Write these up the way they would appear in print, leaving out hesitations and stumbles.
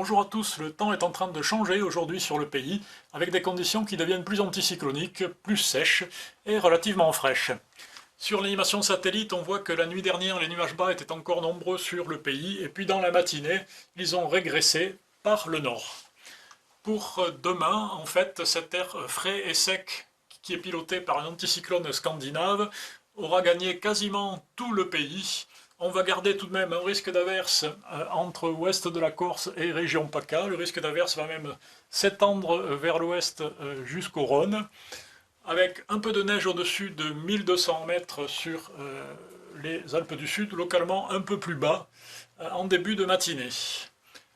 Bonjour à tous, le temps est en train de changer aujourd'hui sur le pays, avec des conditions qui deviennent plus anticycloniques, plus sèches et relativement fraîches. Sur l'animation satellite, on voit que la nuit dernière, les nuages bas étaient encore nombreux sur le pays, et puis dans la matinée, ils ont régressé par le nord. Pour demain, en fait, cet air frais et sec qui est piloté par un anticyclone scandinave aura gagné quasiment tout le pays. On va garder tout de même un risque d'averse entre ouest de la Corse et région PACA. Le risque d'averse va même s'étendre vers l'ouest jusqu'au Rhône, avec un peu de neige au-dessus de 1200 mètres sur les Alpes du Sud, localement un peu plus bas en début de matinée.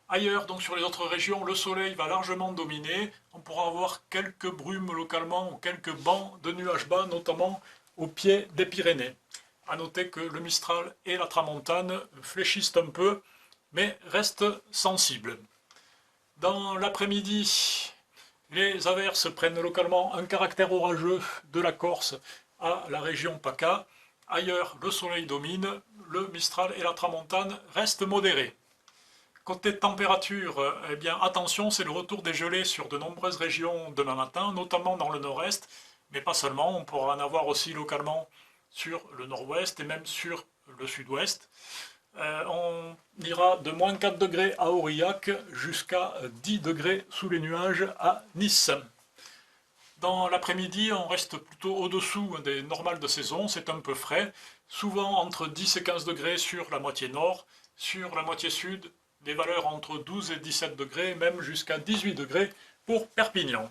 Ailleurs, donc sur les autres régions, le soleil va largement dominer. On pourra avoir quelques brumes localement ou quelques bancs de nuages bas, notamment au pied des Pyrénées. A noter que le Mistral et la Tramontane fléchissent un peu, mais restent sensibles. Dans l'après-midi, les averses prennent localement un caractère orageux de la Corse à la région PACA. Ailleurs, le soleil domine, le Mistral et la Tramontane restent modérés. Côté température, eh bien attention, c'est le retour des gelées sur de nombreuses régions demain matin, notamment dans le nord-est, mais pas seulement, on pourra en avoir aussi localement sur le nord-ouest et même sur le sud-ouest. On ira de moins 4 degrés à Aurillac jusqu'à 10 degrés sous les nuages à Nice. Dans l'après-midi, on reste plutôt au-dessous des normales de saison, c'est un peu frais, souvent entre 10 et 15 degrés sur la moitié nord, sur la moitié sud, des valeurs entre 12 et 17 degrés, même jusqu'à 18 degrés pour Perpignan.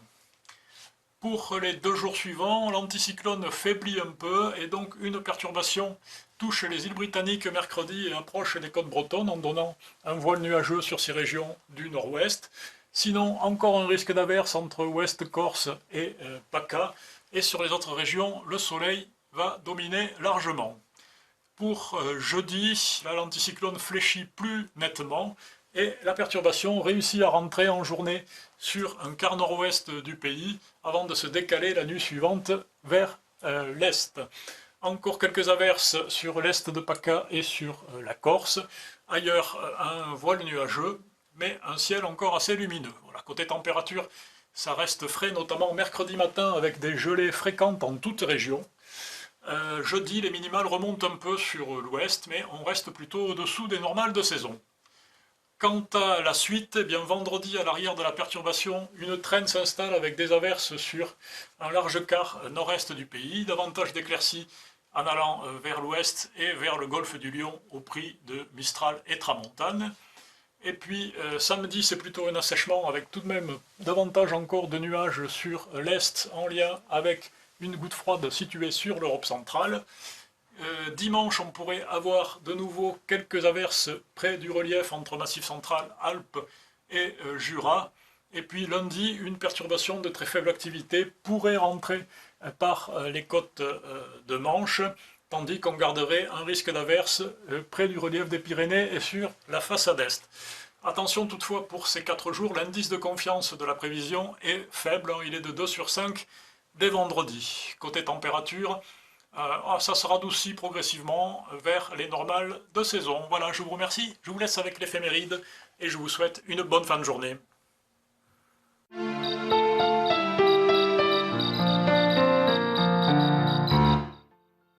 Pour les 2 jours suivants, l'anticyclone faiblit un peu et donc une perturbation touche les îles Britanniques mercredi et approche les côtes bretonnes en donnant un voile nuageux sur ces régions du nord-ouest. Sinon, encore un risque d'averse entre ouest Corse et PACA. Et sur les autres régions, le soleil va dominer largement. Pour jeudi, l'anticyclone fléchit plus nettement et la perturbation réussit à rentrer en journée sur un quart nord-ouest du pays avant de se décaler la nuit suivante vers l'est. Encore quelques averses sur l'est de PACA et sur la Corse. Ailleurs, un voile nuageux, mais un ciel encore assez lumineux. Voilà, côté température, ça reste frais, notamment mercredi matin avec des gelées fréquentes en toute région. Jeudi, les minimales remontent un peu sur l'ouest, mais on reste plutôt au-dessous des normales de saison. Quant à la suite, eh bien, vendredi, à l'arrière de la perturbation, une traîne s'installe avec des averses sur un large quart nord-est du pays, davantage d'éclaircies en allant vers l'ouest et vers le golfe du Lion au prix de Mistral et Tramontane. Et puis samedi, c'est plutôt un assèchement avec tout de même davantage encore de nuages sur l'est en lien avec une goutte froide située sur l'Europe centrale. Dimanche, on pourrait avoir de nouveau quelques averses près du relief entre Massif central, Alpes et Jura. Et puis lundi, une perturbation de très faible activité pourrait rentrer par les côtes de Manche, tandis qu'on garderait un risque d'averse près du relief des Pyrénées et sur la façade est. Attention toutefois pour ces 4 jours, l'indice de confiance de la prévision est faible, il est de 2 sur 5 dès vendredi. Côté température, ça se radoucit progressivement vers les normales de saison. Voilà, je vous remercie, je vous laisse avec l'éphéméride et je vous souhaite une bonne fin de journée.